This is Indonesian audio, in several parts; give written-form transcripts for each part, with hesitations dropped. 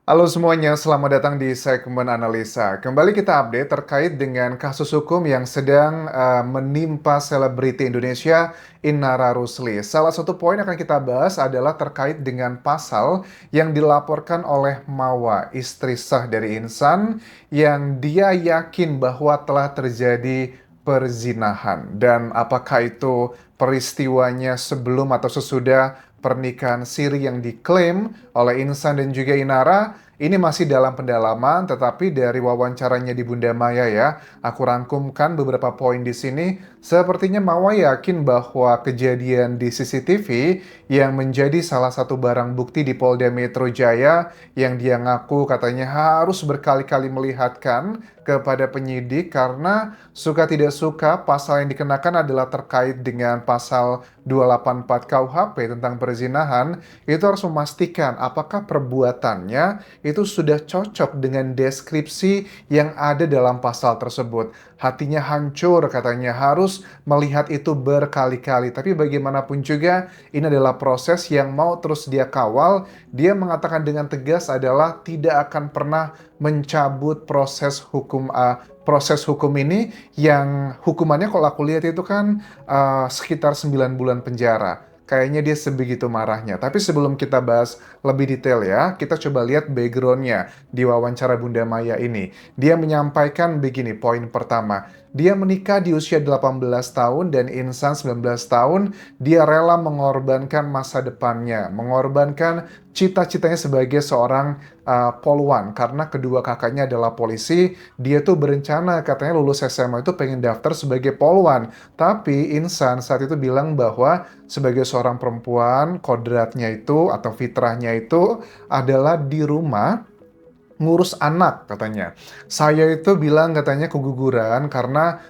Halo semuanya, selamat datang di segmen analisa. Kembali kita update terkait dengan kasus hukum yang sedang menimpa selebriti Indonesia, Inara Rusli. Salah satu poin yang akan kita bahas adalah terkait dengan pasal yang dilaporkan oleh Mawa, istri sah dari Insan, yang dia yakin bahwa telah terjadi perzinahan. Dan apakah itu peristiwanya sebelum atau sesudah pernikahan siri yang diklaim oleh Insan dan juga Inara? Ini masih dalam pendalaman, tetapi dari wawancaranya di Bunda Maya ya, aku rangkumkan beberapa poin di sini. Sepertinya Mawa yakin bahwa kejadian di CCTV yang menjadi salah satu barang bukti di Polda Metro Jaya yang dia ngaku katanya harus berkali-kali melihatkan kepada penyidik karena suka tidak suka pasal yang dikenakan adalah terkait dengan pasal 284 KUHP tentang perzinahan. Itu harus memastikan apakah perbuatannya itu sudah cocok dengan deskripsi yang ada dalam pasal tersebut. Hatinya hancur katanya, harus melihat itu berkali-kali. Tapi bagaimanapun juga ini adalah proses yang mau terus dia kawal. Dia mengatakan dengan tegas adalah tidak akan pernah mencabut proses hukum ini yang hukumannya kalau aku lihat itu kan sekitar 9 bulan penjara. Kayaknya dia sebegitu marahnya. Tapi sebelum kita bahas lebih detail ya, kita coba lihat backgroundnya di wawancara Bunda Maya ini. Dia menyampaikan begini, poin pertama. Dia menikah di usia 18 tahun dan Insan 19 tahun. Dia rela mengorbankan masa depannya, mengorbankan cita-citanya sebagai seorang poluan karena kedua kakaknya adalah polisi. Dia tuh berencana katanya lulus SMA itu pengen daftar sebagai poluan. Tapi Insan saat itu bilang bahwa sebagai seorang perempuan, kodratnya itu atau fitrahnya itu adalah di rumah ngurus anak katanya. Saya itu bilang katanya keguguran karena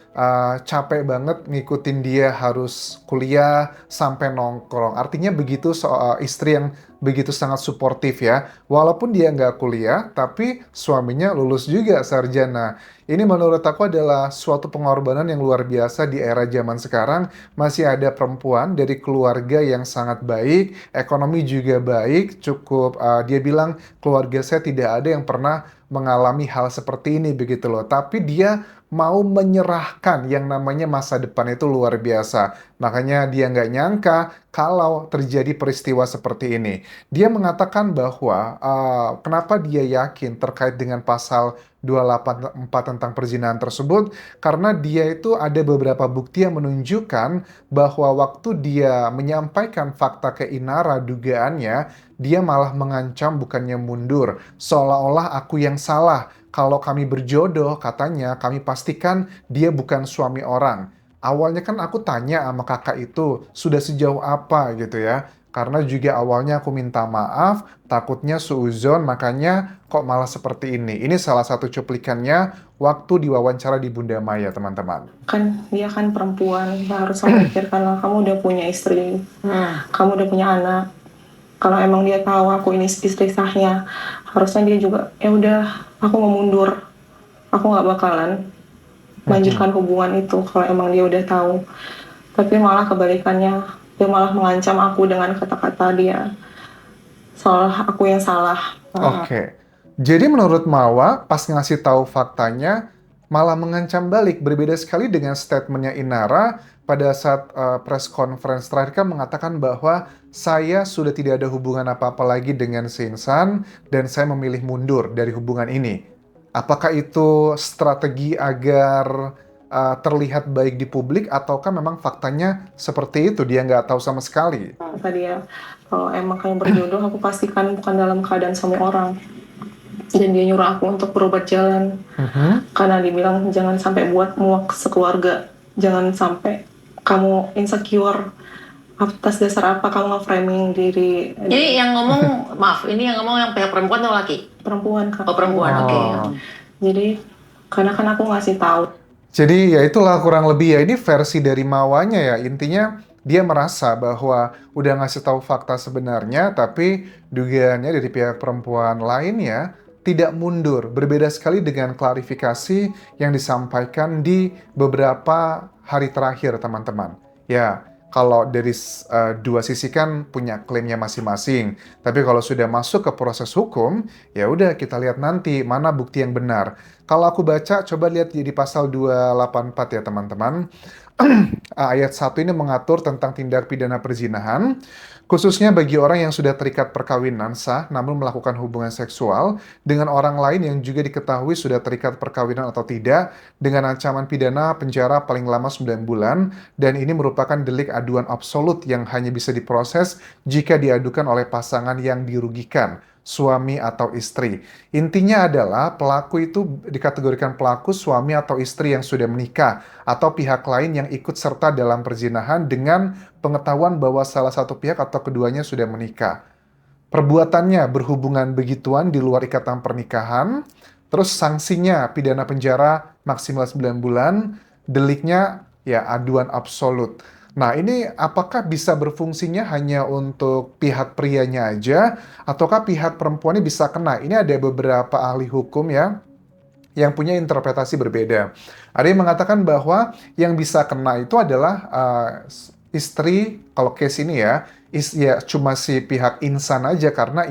capek banget ngikutin dia harus kuliah sampai nongkrong. Artinya begitu soal istri yang begitu sangat suportif ya. Walaupun dia nggak kuliah, tapi suaminya lulus juga sarjana. Ini menurut aku adalah suatu pengorbanan yang luar biasa di era zaman sekarang. Masih ada perempuan dari keluarga yang sangat baik, ekonomi juga baik, cukup dia bilang keluarga saya tidak ada yang pernah mengalami hal seperti ini begitu loh. Tapi dia mau menyerahkan yang namanya masa depan itu luar biasa. Makanya dia nggak nyangka kalau terjadi peristiwa seperti ini. Dia mengatakan bahwa kenapa dia yakin terkait dengan pasal 284 tentang perzinahan tersebut, karena dia itu ada beberapa bukti yang menunjukkan bahwa waktu dia menyampaikan fakta ke Inara dugaannya, dia malah mengancam bukannya mundur, seolah-olah aku yang salah. Kalau kami berjodoh, katanya kami pastikan dia bukan suami orang. Awalnya kan aku tanya sama kakak itu, sudah sejauh apa gitu ya. Karena juga awalnya aku minta maaf, takutnya suuzon, makanya kok malah seperti ini. Ini salah satu cuplikannya waktu diwawancara di Bunda Maya, teman-teman. Kan dia kan perempuan, ya harus memikirkan lah, kamu udah punya istri, kamu udah punya anak. Kalau emang dia tahu aku ini istri sahnya, harusnya dia juga ya udah, aku mau mundur, aku nggak bakalan Mhm. melanjutkan hubungan itu kalau emang dia udah tahu. Tapi malah kebalikannya, dia malah mengancam aku dengan kata-kata dia seolah aku yang salah. Oke. Jadi menurut Mawa, pas ngasih tahu faktanya, malah mengancam balik. Berbeda sekali dengan statementnya Inara pada saat press conference terakhir kan mengatakan bahwa saya sudah tidak ada hubungan apa-apa lagi dengan Sinsan dan saya memilih mundur dari hubungan ini. Apakah itu strategi agar terlihat baik di publik ataukah memang faktanya seperti itu, dia nggak tahu sama sekali? Kata dia, kalau emang kamu berjodoh, aku pastikan bukan dalam keadaan sama orang. Dan dia nyuruh aku untuk berobat jalan. Mhm. Karena dibilang jangan sampai buat muak sekeluarga. Jangan sampai kamu insecure. Atas dasar apa kamu nge-framing diri. Jadi yang ngomong, maaf, ini yang ngomong yang pihak perempuan atau laki? Perempuan, Kak. Oh, perempuan, oke. Oh. Jadi, karena kan aku ngasih tahu. Jadi ya itulah kurang lebih ya ini versi dari Mawanya ya. Intinya dia merasa bahwa udah ngasih tahu fakta sebenarnya tapi dugaannya dari pihak perempuan lainnya tidak mundur. Berbeda sekali dengan klarifikasi yang disampaikan di beberapa hari terakhir, teman-teman. Ya, kalau dari dua sisi kan punya klaimnya masing-masing. Tapi kalau sudah masuk ke proses hukum, ya udah kita lihat nanti mana bukti yang benar. Kalau aku baca, coba lihat di pasal 284 ya teman-teman. Ayat 1 ini mengatur tentang tindak pidana perzinahan, khususnya bagi orang yang sudah terikat perkawinan sah namun melakukan hubungan seksual dengan orang lain yang juga diketahui sudah terikat perkawinan atau tidak, dengan ancaman pidana penjara paling lama 9 bulan, dan ini merupakan delik aduan absolut yang hanya bisa diproses jika diadukan oleh pasangan yang dirugikan, suami atau istri. Intinya adalah pelaku itu dikategorikan pelaku suami atau istri yang sudah menikah atau pihak lain yang ikut serta dalam perzinahan dengan pengetahuan bahwa salah satu pihak atau keduanya sudah menikah. Perbuatannya berhubungan begituan di luar ikatan pernikahan, terus sanksinya pidana penjara maksimal 9 bulan, deliknya ya aduan absolut. Nah, ini apakah bisa berfungsinya hanya untuk pihak prianya aja, ataukah pihak perempuannya bisa kena? Ini ada beberapa ahli hukum ya, yang punya interpretasi berbeda. Ada yang mengatakan bahwa yang bisa kena itu adalah istri, kalau case ini ya, ya cuma si pihak insan aja karena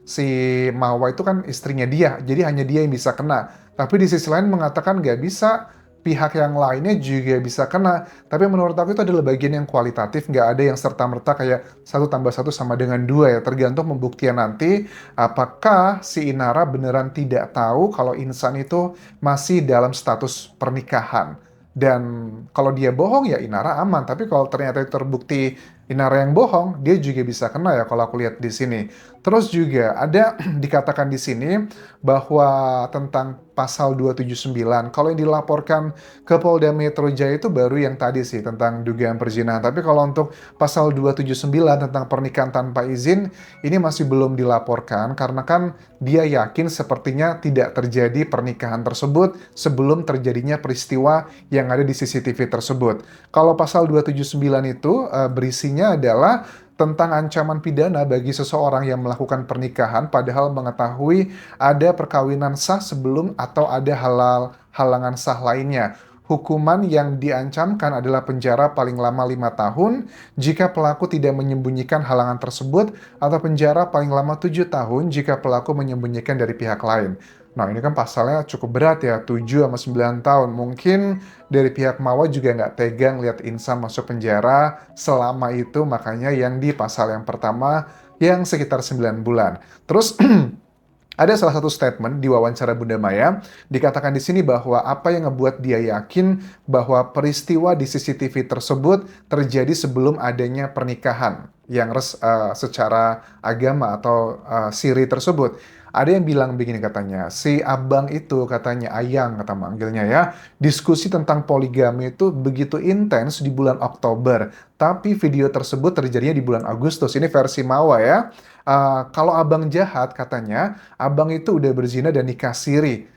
si Mawa itu kan istrinya dia, jadi hanya dia yang bisa kena. Tapi di sisi lain mengatakan nggak bisa, pihak yang lainnya juga bisa kena. Tapi menurut aku itu adalah bagian yang kualitatif, nggak ada yang serta-merta kayak 1 tambah 1 sama dengan 2 ya. Tergantung pembuktian nanti, apakah si Inara beneran tidak tahu kalau Insan itu masih dalam status pernikahan. Dan kalau dia bohong ya Inara aman, tapi kalau ternyata itu terbukti Inara yang bohong, dia juga bisa kena ya kalau aku lihat di sini. Terus juga ada dikatakan di sini bahwa tentang pasal 279, kalau yang dilaporkan ke Polda Metro Jaya itu baru yang tadi sih tentang dugaan perzinahan. Tapi kalau untuk pasal 279 tentang pernikahan tanpa izin, ini masih belum dilaporkan karena kan dia yakin sepertinya tidak terjadi pernikahan tersebut sebelum terjadinya peristiwa yang ada di CCTV tersebut. Kalau pasal 279 itu berisinya adalah tentang ancaman pidana bagi seseorang yang melakukan pernikahan padahal mengetahui ada perkawinan sah sebelum atau ada halangan sah lainnya. Hukuman yang diancamkan adalah penjara paling lama 5 tahun jika pelaku tidak menyembunyikan halangan tersebut, atau penjara paling lama 7 tahun jika pelaku menyembunyikan dari pihak lain. Nah, ini kan pasalnya cukup berat ya, 7 sama 9 tahun. Mungkin dari pihak Mawa juga nggak tegang lihat Insan masuk penjara selama itu, makanya yang di pasal yang pertama yang sekitar 9 bulan. Terus ada salah satu statement di wawancara Bunda Maya, dikatakan di sini bahwa apa yang ngebuat dia yakin bahwa peristiwa di CCTV tersebut terjadi sebelum adanya pernikahan yang secara agama atau siri tersebut. Ada yang bilang begini katanya, si abang itu katanya Ayang kata manggilnya ya, diskusi tentang poligami itu begitu intens di bulan Oktober, tapi video tersebut terjadinya di bulan Agustus. Ini versi Mawa ya. Kalau abang jahat katanya, abang itu udah berzina dan nikah siri.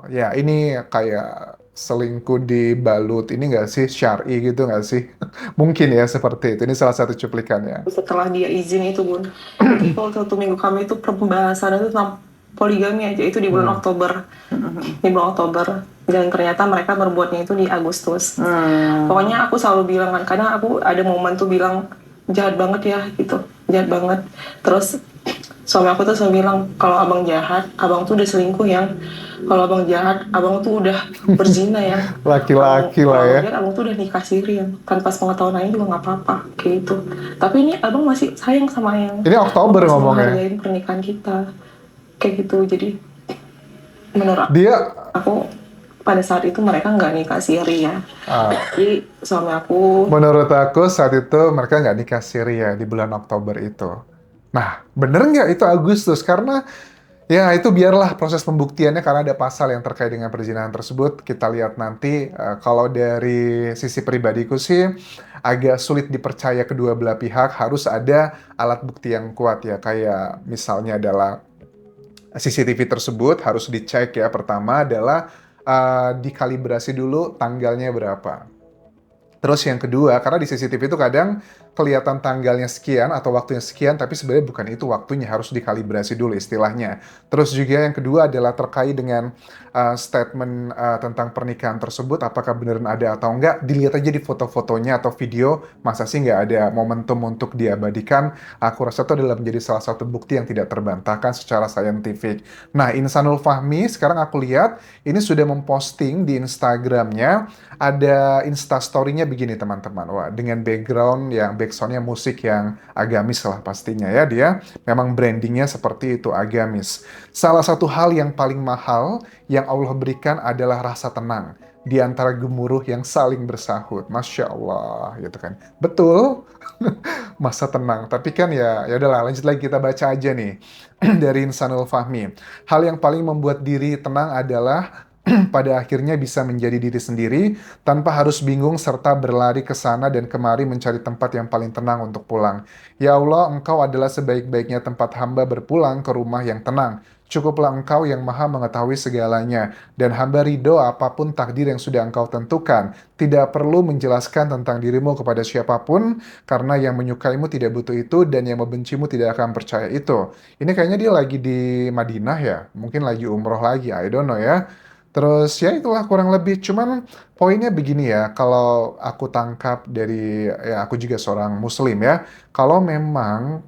Ya ini kayak selingkuh di balut, ini nggak sih syar'i gitu nggak sih? Mungkin ya seperti itu. Ini salah satu cuplikannya. Setelah dia izin itu Bun, jadi kalau 1 minggu kami itu pembahasan itu tentang poligami aja, itu di bulan Oktober. Di bulan Oktober, dan ternyata mereka berbuatnya itu di Agustus. Pokoknya aku selalu bilang kan, kadang aku ada momen tuh bilang jahat banget ya gitu, jahat banget. Terus suami aku tuh selalu bilang, kalau abang jahat, abang tuh udah selingkuh yang, kalau abang jahat, abang tuh udah berzina ya. Laki-laki lah ya. Kalau abang tuh udah nikah siri ya, tanpa sepengetahuan lain juga nggak apa-apa kayak gitu. Tapi ini abang masih sayang sama Ayang. Ini Oktober Masih ngomongnya. menghargain pernikahan kita kayak gitu. Jadi menurut Dia aku pada saat itu mereka nggak nikah siri ya. Jadi suami aku, menurut aku saat itu mereka nggak nikah siri ya di bulan Oktober itu. Nah, bener nggak itu Agustus? Karena ya itu biarlah proses pembuktiannya karena ada pasal yang terkait dengan perzinahan tersebut. Kita lihat nanti. Kalau dari sisi pribadiku sih agak sulit dipercaya kedua belah pihak, harus ada alat bukti yang kuat ya. Kayak misalnya adalah CCTV tersebut harus dicek ya. Pertama adalah dikalibrasi dulu tanggalnya berapa. Terus yang kedua, karena di CCTV itu kadang kelihatan tanggalnya sekian atau waktunya sekian, tapi sebenarnya bukan itu waktunya, harus dikalibrasi dulu istilahnya. Terus juga yang kedua adalah terkait dengan statement tentang pernikahan tersebut, apakah beneran ada atau enggak, dilihat aja di foto-fotonya atau video, masa sih nggak ada momentum untuk diabadikan. Aku rasa itu adalah menjadi salah satu bukti yang tidak terbantahkan secara saintifik. Nah, Insanul Fahmi, sekarang aku lihat, ini sudah memposting di Instagramnya, ada instastory-nya begini teman-teman. Wah, dengan backsound-nya musik yang agamis lah pastinya ya. Dia memang brandingnya seperti itu, agamis. Salah satu hal yang paling mahal yang Allah berikan adalah rasa tenang di antara gemuruh yang saling bersahut. Masya Allah, gitu kan. Betul, masa tenang. Tapi kan ya udahlah, lanjut lagi kita baca aja nih dari Insanul Fahmi. Hal yang paling membuat diri tenang adalah pada akhirnya bisa menjadi diri sendiri tanpa harus bingung serta berlari ke sana dan kemari mencari tempat yang paling tenang untuk pulang. Ya Allah, Engkau adalah sebaik-baiknya tempat hamba berpulang ke rumah yang tenang. Cukuplah Engkau yang maha mengetahui segalanya, dan hamba ridho apapun takdir yang sudah Engkau tentukan. Tidak perlu menjelaskan tentang dirimu kepada siapapun, karena yang menyukaimu tidak butuh itu, dan yang membencimu tidak akan percaya itu. Ini kayaknya dia lagi di Madinah ya, mungkin lagi umroh lagi, I don't know ya. Terus ya itulah kurang lebih, cuman poinnya begini ya, kalau aku tangkap dari, ya aku juga seorang muslim ya, kalau memang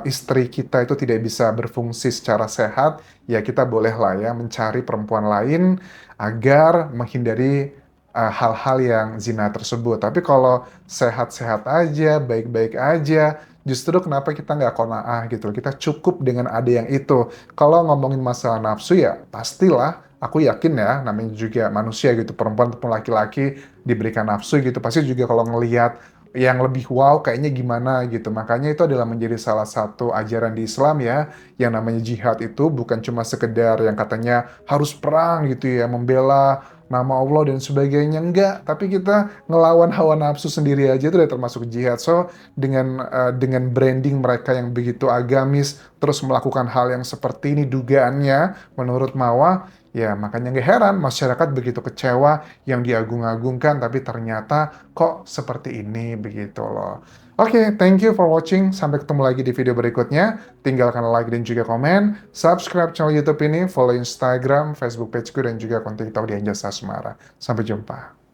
istri kita itu tidak bisa berfungsi secara sehat, ya kita bolehlah ya mencari perempuan lain agar menghindari hal-hal yang zina tersebut. Tapi kalau sehat-sehat aja, baik-baik aja, justru kenapa kita nggak qanaah gitu. Kita cukup dengan ada yang itu. Kalau ngomongin masalah nafsu ya pastilah, aku yakin ya, namanya juga manusia gitu, perempuan ataupun laki-laki diberikan nafsu gitu. Pasti juga kalau ngelihat yang lebih wow kayaknya gimana gitu. Makanya itu adalah menjadi salah satu ajaran di Islam ya, yang namanya jihad itu bukan cuma sekedar yang katanya harus perang gitu ya, membela nama Allah dan sebagainya, enggak. Tapi kita ngelawan hawa nafsu sendiri aja itu udah termasuk jihad. So, dengan branding mereka yang begitu agamis, terus melakukan hal yang seperti ini dugaannya menurut Mawa, ya makanya nggak heran masyarakat begitu kecewa yang diagung-agungkan, tapi ternyata kok seperti ini begitu loh. Oke, thank you for watching. Sampai ketemu lagi di video berikutnya. Tinggalkan like dan juga komen. Subscribe channel YouTube ini, follow Instagram, Facebook pageku, dan juga akun TikTok di Anjasa Semara. Sampai jumpa.